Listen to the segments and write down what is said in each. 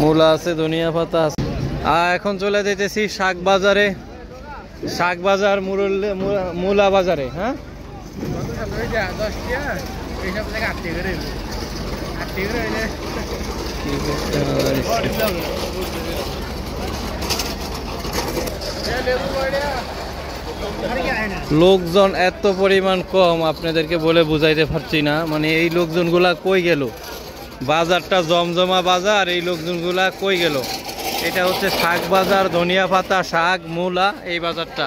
মূলা আছে, ধনিয়া পাতা আছে। এখন চলে যেতেছি শাক বাজারে, শাক বাজার মূলা বাজারে। হ্যাঁ লোকজন এত পরিমাণ কম, আপনাদেরকে বলে বুঝাইতে পারছি না। মানে এই লোকজনগুলা কই গেল? বাজারটা জমজমা বাজার, এই লোকজনগুলা কই গেল? এটা হচ্ছে শাক বাজার, ধনিয়া পাতা, শাক, মূলা, এই বাজারটা।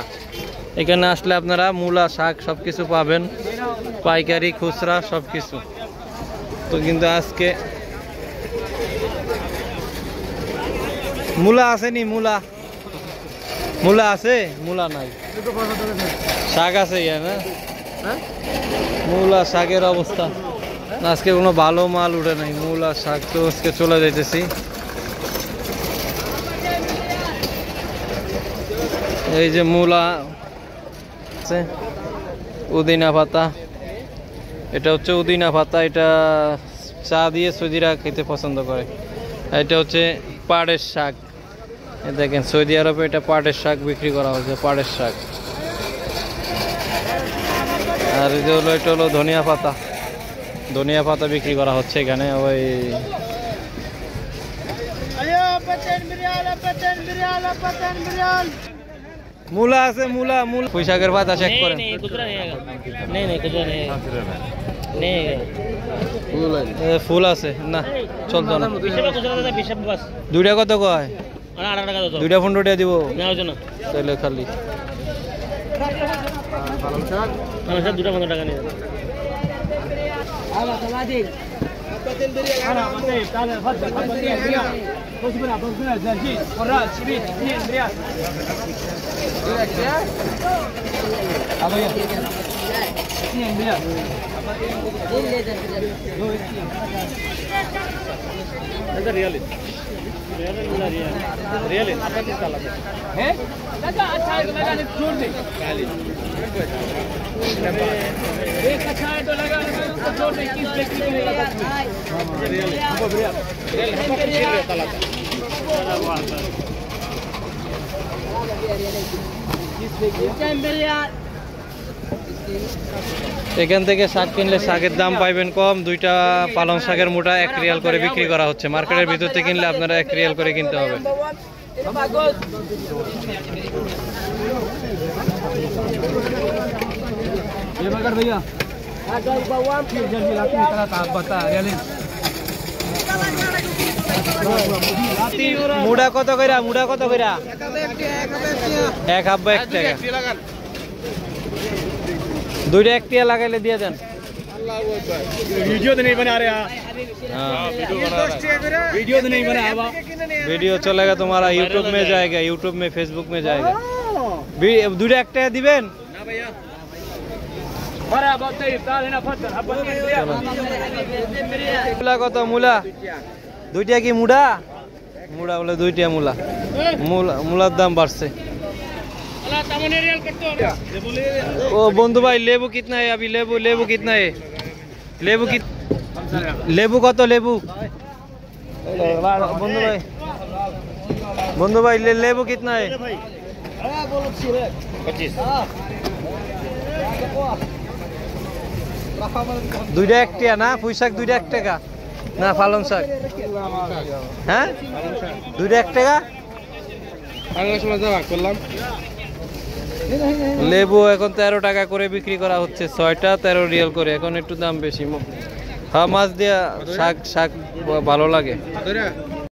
এখানে আসলে আপনারা মূলা, শাক সবকিছু পাবেন, পাইকারি, খুচরা সবকিছু। তো কিন্তু আজকে মূলা আসেনি, মূলা মূলা আছে, মূলা নাই, শাক আছে না। মূলা শাকের অবস্থা আজকে কোনো ভালো মাল উঠে নাই। মূলা শাক তো আজকে চলে যাইতেছি। এই যে মূলা আছে, উদিনা পাতা, এটা হচ্ছে উদিনা পাতা, এটা চা দিয়ে সৌদিরা খেতে পছন্দ করে। এটা হচ্ছে পাটের শাক, দেখেন সৌদি আরবে এটা পাটের শাক বিক্রি করা হচ্ছে, পাটের শাক। আর এই যে হলো, এটা হলো ধনিয়া পাতা, ধনিয়া পাতা বিক্রি করা হচ্ছে এখানে। ওই মূলা আছে, মূলা মূলা পুঁই শাকের পাতা চেক করেন। ফুল আছে না, চলতো না। দুইটা কত কয়? দুইটা 15 টাকা দিব তাহলে খালি। দুটা 15 টাকা নিয়ে এখান থেকে শাক কিনলে শাকের দাম পাইবেন কম। দুইটা পালং শাকের মোটা 1 রিয়াল করে বিক্রি করা হচ্ছে। মার্কেটের ভিতর থেকে কিনলে আপনারা 1 রিয়াল করে কিনতে হবে। মুড়া কত কইরা? মুড়া কত কইরা? 1 হাব্বা 1 টাকা। দুইটা 1 টাকা লাগাইলে দিয়ে দেন। वीडियो तो नहीं बना रहे हैं। वीडियो तो नहीं बना। वीडियो चलेगा तुम्हारा यूट्यूब में जाएगा, यूट्यूब में, फेसबुक में जाएगा। দুইটা 1 টাকা দিবেন না ভাইয়া? মূলা কত? মূলা দুইটা কি? মুড়া মুড়া বলে 2 টাকা মূলা। মূলার দাম বাড়ছে। ओ बंधु भाई लेबू कितना है अभी? लेबू लेबू कितना है? लेबू कित लेबू कत? लेबू बंधु भाई लेबू कितना है? 25। দুইটা 1 টাকা না? পুঁই শাক দুইটা 1 টাকা না? পালং শাক হ্যাঁ দুইটা 1 টাকা। লেবু এখন 13 টাকা করে বিক্রি করা হচ্ছে, 6টা 13 রিয়াল করে। এখন একটু দাম বেশি। হ্যাঁ মাছ দিয়া শাক ভালো লাগে।